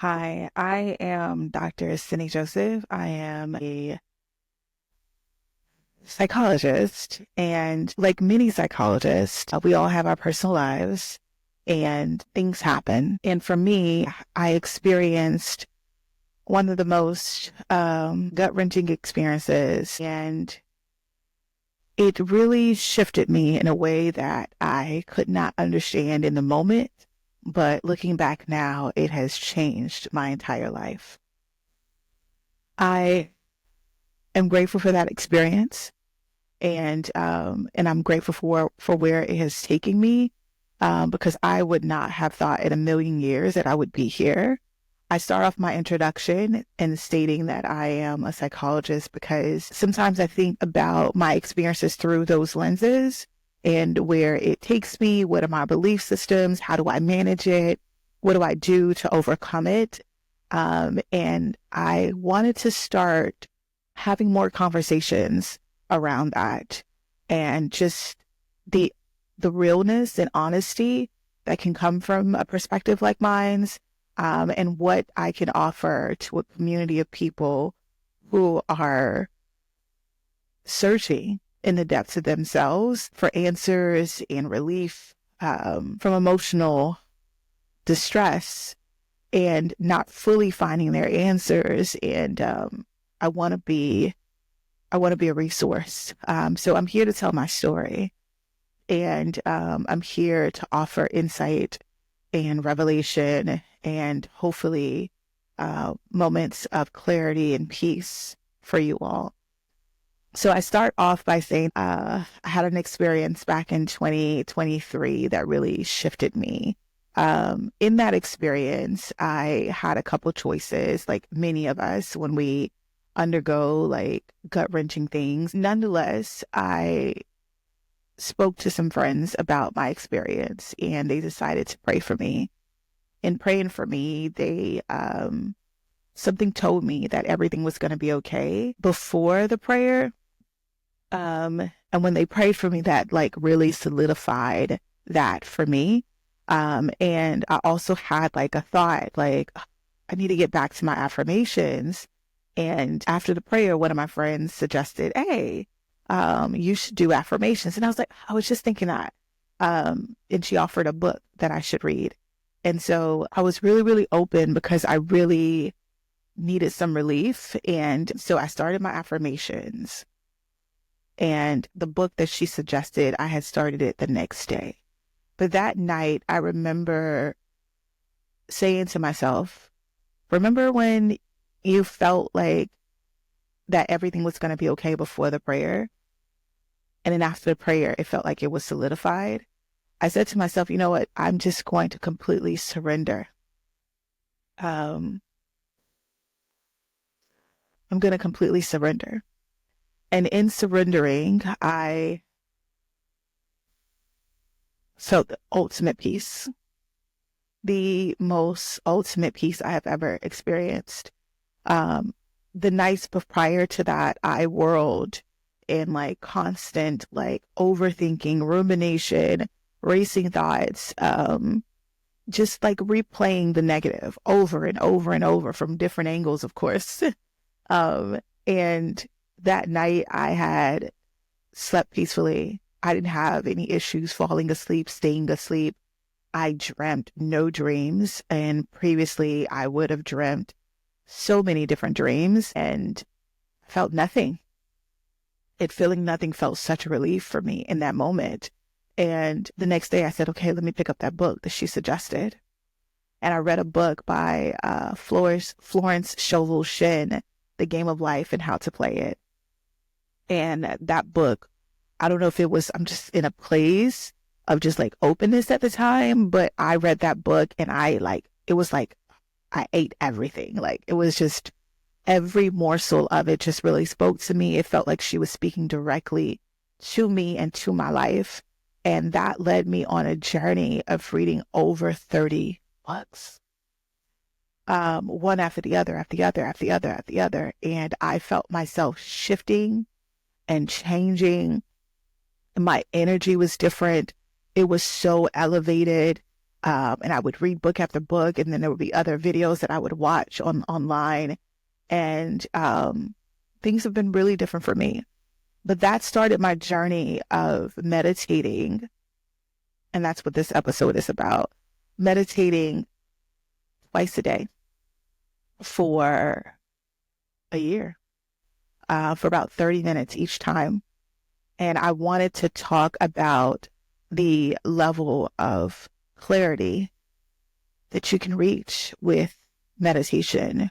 Hi, I am Dr. Cindy Joseph. I am a psychologist, and like many psychologists, we all have our personal lives and things happen. And for me, I experienced one of the most gut-wrenching experiences, and it really shifted me in a way that I could not understand in the moment. But looking back now, it has changed my entire life. I am grateful for that experience, and I'm grateful for where it has taken me, because I would not have thought in a million years that I would be here. I start off my introduction in stating that I am a psychologist because sometimes I think about my experiences through those lenses and where it takes me. What are my belief systems? How do I manage it? What do I do to overcome it? And I wanted to start having more conversations around that, and just the the realness and honesty that can come from a perspective like mine's, and what I can offer to a community of people who are searching in the depths of themselves for answers and relief, from emotional distress and not fully finding their answers. And I want to be I want to be a resource. So I'm here to tell my story, and I'm here to offer insight and revelation, and hopefully moments of clarity and peace for you all. So I start off by saying I had an experience back in 2023 that really shifted me. In that experience, I had a couple choices, like many of us when we undergo like gut-wrenching things. Nonetheless, I spoke to some friends about my experience, and they decided to pray for me. In praying for me, they something told me that everything was going to be okay before the prayer. And when they prayed for me, that like really solidified that for me. And I also had like a thought, like, I need to get back to my affirmations. And after the prayer, one of my friends suggested, hey, you should do affirmations. And I was like, I was just thinking that. And she offered a book that I should read. And so I was really, really open because I really needed some relief. And so I started my affirmations. And the book that she suggested, I had started it the next day. But that night, I remember saying to myself, remember when you felt like that everything was going to be okay before the prayer? And then after the prayer, it felt like it was solidified. I said to myself, you know what? I'm just going to completely surrender. Um, I'm going to completely surrender. And in surrendering, I felt the ultimate peace, the most ultimate peace I have ever experienced. Um, the nights prior to that, I whirled in like constant, like overthinking, rumination, racing thoughts, just like replaying the negative over and over and over from different angles, of course. Um, and that night I had slept peacefully. I didn't have any issues falling asleep, staying asleep. I dreamt no dreams. And previously I would have dreamt so many different dreams and felt nothing. It feeling nothing felt such a relief for me in that moment. And the next day I said, okay, let me pick up that book that she suggested. And I read a book by Florence Scovel Shinn, The Game of Life and How to Play It. And that book, I don't know if it was, I'm just in a place of just like openness at the time, but I read that book and I like, it was like I ate everything. Like it was just every morsel of it just really spoke to me. It felt like she was speaking directly to me and to my life. And that led me on a journey of reading over 30 books, one after the other, after the other, after the other, after the other. And I felt myself shifting and changing. My energy was different. It was so elevated. And I would read book after book, and then there would be other videos that I would watch online. And things have been really different for me. But that started my journey of meditating. And that's what this episode is about. Meditating twice a day for a year, for about 30 minutes each time. And I wanted to talk about the level of clarity that you can reach with meditation.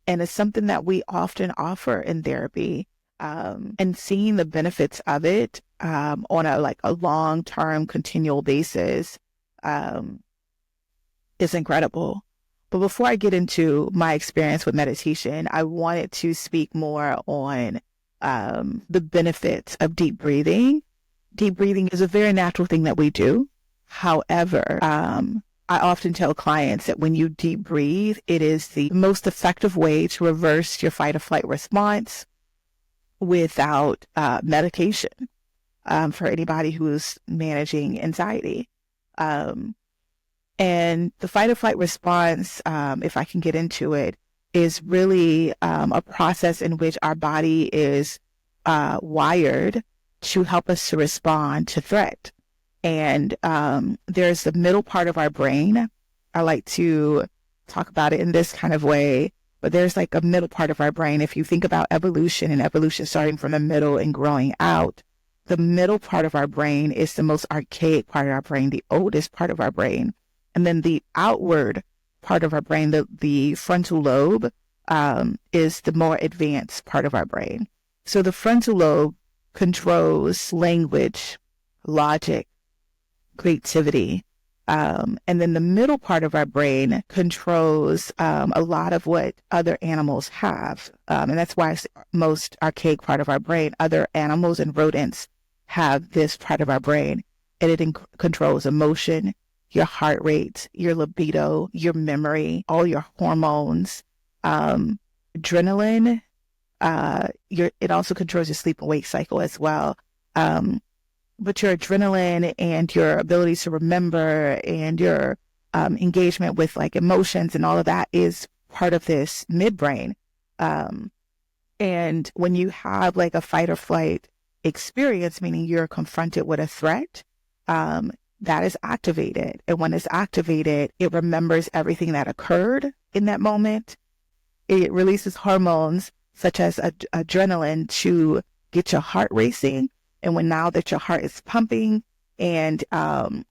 And it's something that we often offer in therapy, and seeing the benefits of it on a long-term continual basis is incredible. But before I get into my experience with meditation, I wanted to speak more on the benefits of deep breathing. Deep breathing is a very natural thing that we do. However, I often tell clients that when you deep breathe, it is the most effective way to reverse your fight or flight response without medication, for anybody who's managing anxiety. And the fight or flight response, if I can get into it, is really a process in which our body is wired to help us to respond to threat. And there's the middle part of our brain. I like to talk about it in this kind of way, but there's like a middle part of our brain. If you think about evolution, and evolution starting from the middle and growing out, the middle part of our brain is the most archaic part of our brain, the oldest part of our brain. And then the outward part of our brain, the frontal lobe, is the more advanced part of our brain. So the frontal lobe controls language, logic, creativity. And then the middle part of our brain controls a lot of what other animals have. And that's why it's the most archaic part of our brain. Other animals and rodents have this part of our brain, and it controls emotion, your heart rate, your libido, your memory, all your hormones, adrenaline. It also controls your sleep and wake cycle as well. But your adrenaline and your ability to remember and your engagement with like emotions and all of that is part of this midbrain. And when you have like a fight or flight experience, meaning you're confronted with a threat, that is activated. And when it's activated, it remembers everything that occurred in that moment. It releases hormones such as adrenaline to get your heart racing. And now that your heart is pumping and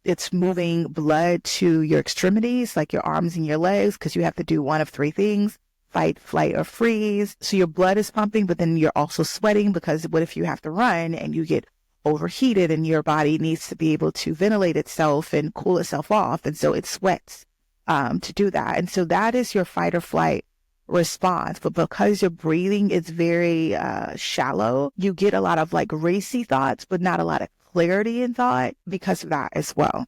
it's moving blood to your extremities, like your arms and your legs, because you have to do one of three things: fight, flight, or freeze. So your blood is pumping, but then you're also sweating, because what if you have to run and you get overheated and your body needs to be able to ventilate itself and cool itself off. And so it sweats to do that. And so that is your fight or flight response. But because your breathing is very shallow, you get a lot of like racy thoughts, but not a lot of clarity in thought because of that as well.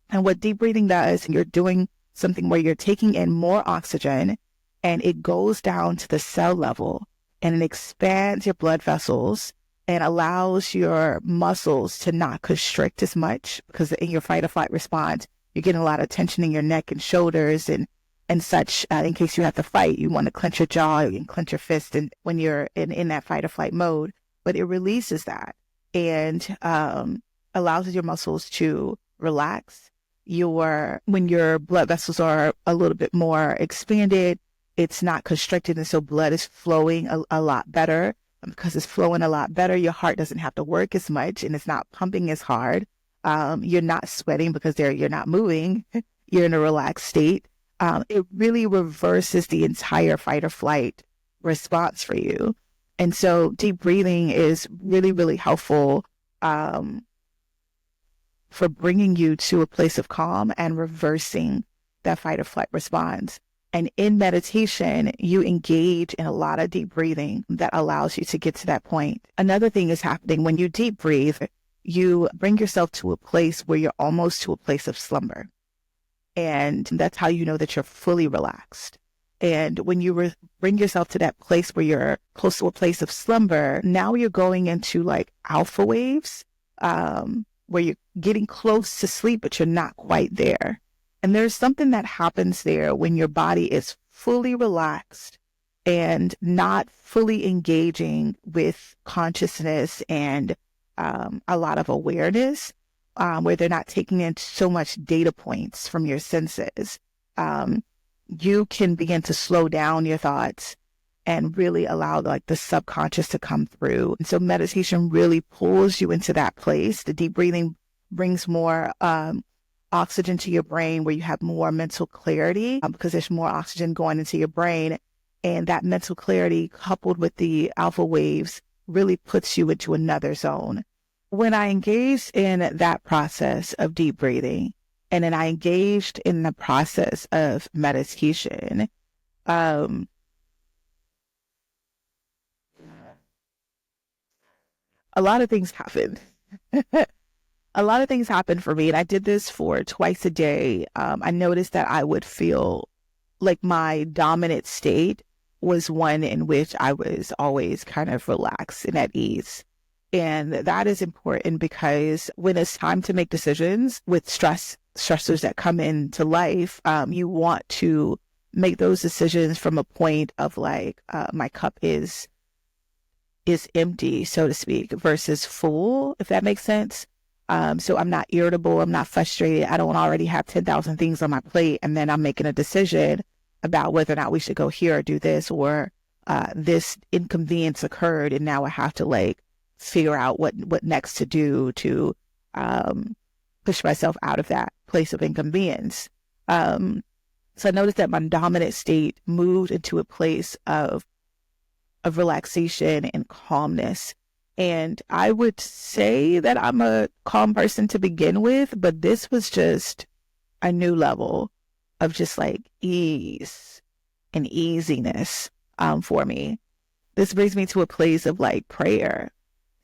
And what deep breathing does, you're doing something where you're taking in more oxygen, and it goes down to the cell level, and it expands your blood vessels and allows your muscles to not constrict as much, because in your fight or flight response, you're getting a lot of tension in your neck and shoulders and such. In case you have to fight, you want to clench your jaw and clench your fist, and when you're in that fight or flight mode. But it releases that and allows your muscles to relax. When your blood vessels are a little bit more expanded, it's not constricted, and so blood is flowing a lot better. Because it's flowing a lot better, your heart doesn't have to work as much, and it's not pumping as hard. You're not sweating because you're not moving. You're in a relaxed state. It really reverses the entire fight or flight response for you. And so deep breathing is really, really helpful for bringing you to a place of calm and reversing that fight or flight response. And in meditation, you engage in a lot of deep breathing that allows you to get to that point. Another thing is happening when you deep breathe, you bring yourself to a place where you're almost to a place of slumber. And that's how you know that you're fully relaxed. And when you bring yourself to that place where you're close to a place of slumber, now you're going into like alpha waves, where you're getting close to sleep, but you're not quite there. And there's something that happens there when your body is fully relaxed and not fully engaging with consciousness and a lot of awareness, where they're not taking in so much data points from your senses. You can begin to slow down your thoughts and really allow like the subconscious to come through. And so meditation really pulls you into that place. The deep breathing brings more oxygen to your brain, where you have more mental clarity, because there's more oxygen going into your brain. And that mental clarity coupled with the alpha waves really puts you into another zone. When I engaged in that process of deep breathing, and then I engaged in the process of meditation, a lot of things happened. A lot of things happened for me, and I did this for twice a day. I noticed that I would feel like my dominant state was one in which I was always kind of relaxed and at ease. And that is important because when it's time to make decisions with stressors that come into life, you want to make those decisions from a point of like, my cup is empty, so to speak, versus full, if that makes sense. So I'm not irritable. I'm not frustrated. I don't already have 10,000 things on my plate. And then I'm making a decision about whether or not we should go here or do this, or this inconvenience occurred. And now I have to like figure out what next to do to push myself out of that place of inconvenience. So I noticed that my dominant state moved into a place of relaxation and calmness. And I would say that I'm a calm person to begin with, but this was just a new level of just like ease and easiness for me. This brings me to a place of like prayer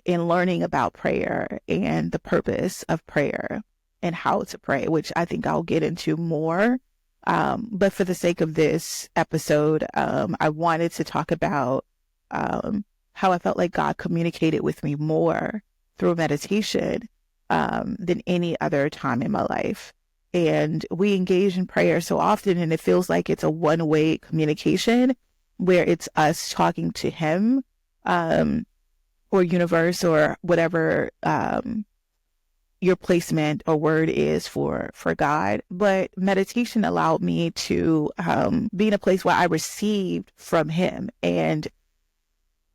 and learning about prayer and the purpose of prayer and how to pray, which I think I'll get into more. But for the sake of this episode, I wanted to talk about how I felt like God communicated with me more through meditation than any other time in my life. And we engage in prayer so often, and it feels like it's a one-way communication where it's us talking to Him or universe or whatever your placement or word is for God. But meditation allowed me to be in a place where I received from Him. And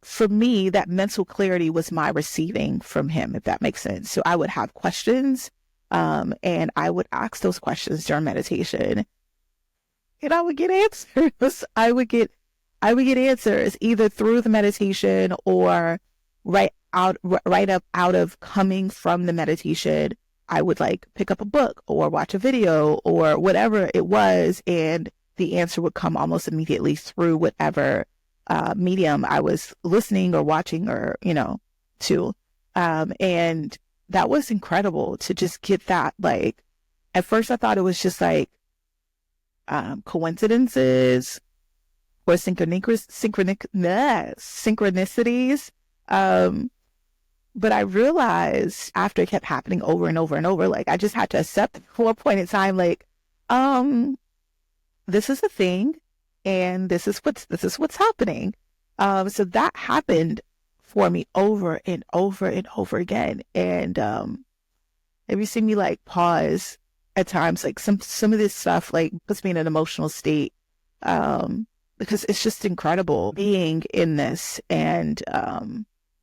for me, that mental clarity was my receiving from Him, if that makes sense. So I would have questions, and I would ask those questions during meditation, and I would get answers. I would get answers either through the meditation or right up out of coming from the meditation. I would like pick up a book or watch a video or whatever it was, and the answer would come almost immediately through whatever medium I was listening or watching or, to. And that was incredible to just get that. Like, at first I thought it was just like coincidences or synchronicities. But I realized after it kept happening over and over and over, like I just had to accept for a point in time, like, this is a thing. And this is what's happening. So that happened for me over and over and over again. And if you see me like pause at times, like some of this stuff like puts me in an emotional state, because it's just incredible being in this and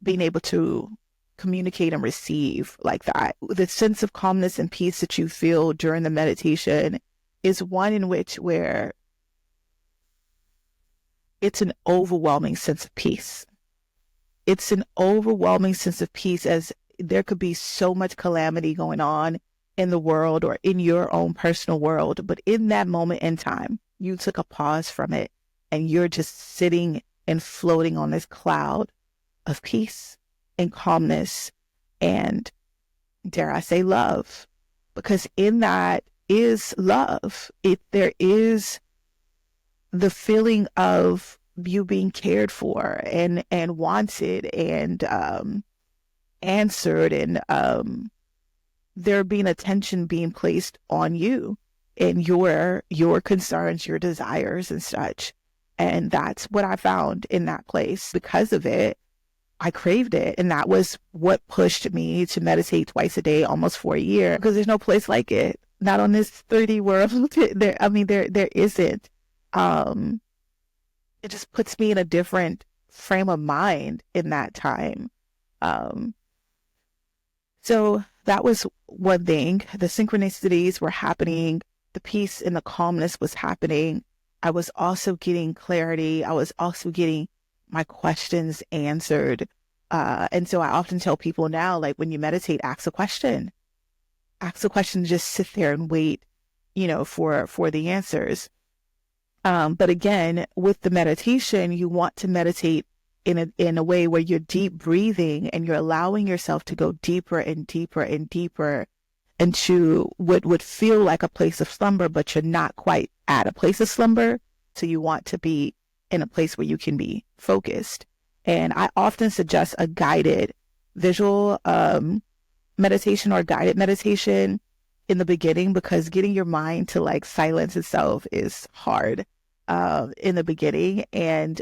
being able to communicate and receive like that. The sense of calmness and peace that you feel during the meditation is one in which where it's an overwhelming sense of peace. It's an overwhelming sense of peace, as there could be so much calamity going on in the world or in your own personal world. But in that moment in time, you took a pause from it and you're just sitting and floating on this cloud of peace and calmness and, dare I say, love. Because in that is love. There is the feeling of you being cared for and wanted and answered, and there being attention being placed on you. in your concerns, your desires and such. And that's what I found in that place. Because of it, I craved it. And that was what pushed me to meditate twice a day, almost for a year, because there's no place like it. Not on this 3D world. There isn't. It just puts me in a different frame of mind in that time. Um, so that was one thing. The synchronicities were happening. The peace and the calmness was happening. I was also getting clarity. I was also getting my questions answered. And so I often tell people now, like, when you meditate, ask a question. Ask a question, just sit there and wait, for the answers. But again, with the meditation, you want to meditate in a way where you're deep breathing and you're allowing yourself to go deeper and deeper and deeper into what would feel like a place of slumber, but you're not quite at a place of slumber. So you want to be in a place where you can be focused. And I often suggest a guided visual meditation or guided meditation in the beginning, because getting your mind to like silence itself is hard in the beginning. And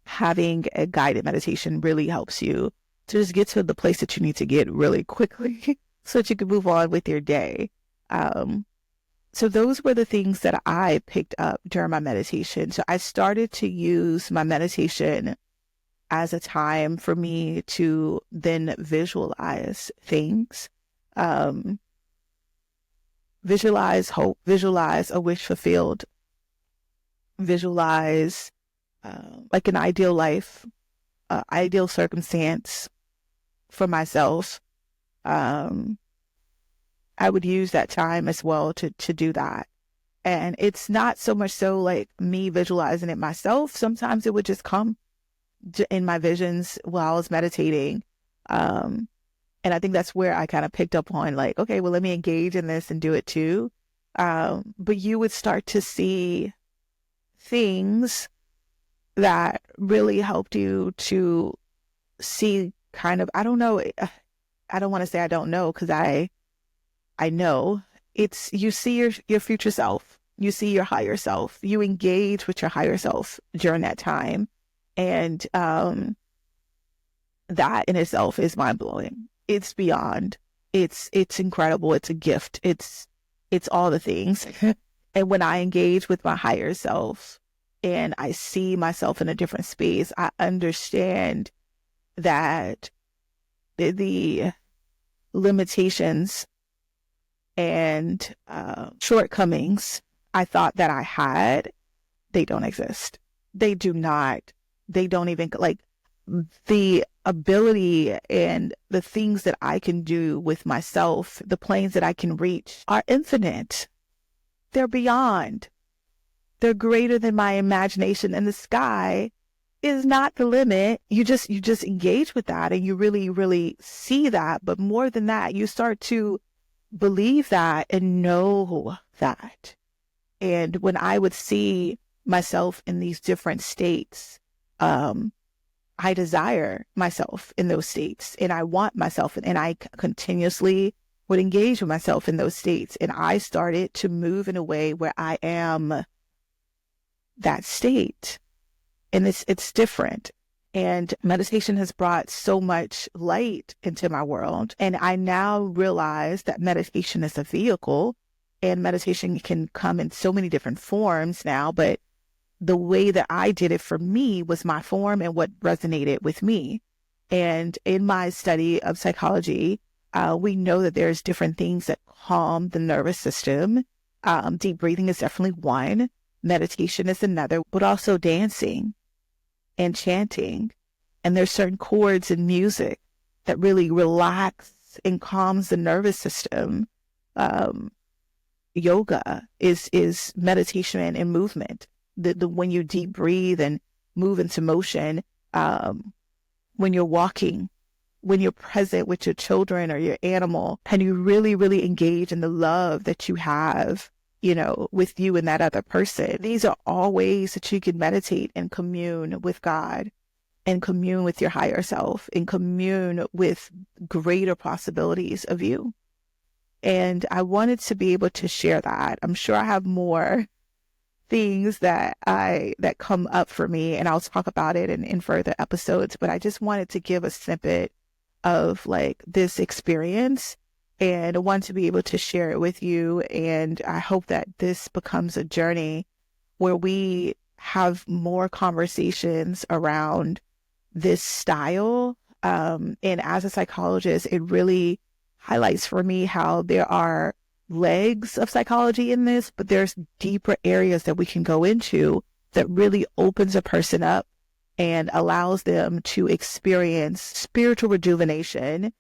having a guided meditation really helps you to just get to the place that you need to get really quickly so that you can move on with your day. So those were the things that I picked up during my meditation. So I started to use my meditation as a time for me to then visualize things, visualize hope, visualize a wish fulfilled, visualize like an ideal life, ideal circumstance for myself. I would use that time as well to do that. And it's not so much so like me visualizing it myself. Sometimes it would just come in my visions while I was meditating. And I think that's where I kind of picked up on like, okay, well, let me engage in this and do it too. But you would start to see things that really helped you to see kind of, I don't know, I don't want to say I don't know, because I know it's, you see your future self, you see your higher self, you engage with your higher self during that time. And that in itself is mind blowing. It's beyond, it's incredible. It's a gift. It's all the things. And when I engage with my higher self and I see myself in a different space, I understand that the limitations and shortcomings I thought that I had, they don't exist. They do not. They don't even, like, the ability and the things that I can do with myself, the planes that I can reach are infinite. They're beyond. They're greater than my imagination, and the sky is not the limit. You just engage with that and you really, really see that. But more than that, you start to believe that and know that. And when I would see myself in these different states, I desire myself in those states, and I want myself, and I continuously would engage with myself in those states. And I started to move in a way where I am that state. And it's different. And meditation has brought so much light into my world. And I now realize that meditation is a vehicle, and meditation can come in so many different forms now. But the way that I did it for me was my form and what resonated with me. And in my study of psychology, we know that there's different things that calm the nervous system. Deep breathing is definitely one. Meditation is another, but also dancing and chanting. And there's certain chords in music that really relax and calms the nervous system. Yoga is meditation and movement. The when you deep breathe and move into motion, when you're walking, when you're present with your children or your animal, and you really, really engage in the love that you have, with you and that other person. These are all ways that you can meditate and commune with God, and commune with your higher self, and commune with greater possibilities of you. And I wanted to be able to share that. I'm sure I have more things that come up for me, and I'll talk about it in further episodes, but I just wanted to give a snippet of like this experience, and I want to be able to share it with you. And I hope that this becomes a journey where we have more conversations around this style. And as a psychologist, it really highlights for me how there are legs of psychology in this, but there's deeper areas that we can go into that really opens a person up and allows them to experience spiritual rejuvenation,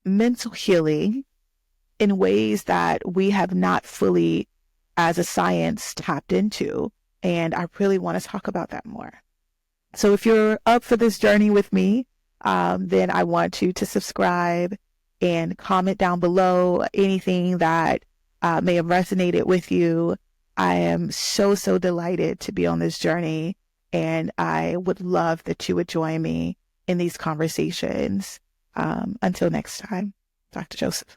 mental healing in ways that we have not fully, as a science, tapped into. And I really want to talk about that more. So if you're up for this journey with me, then I want you to subscribe and comment down below anything that may have resonated with you. I am so, so delighted to be on this journey, and I would love that you would join me in these conversations. Until next time, Dr. Joseph.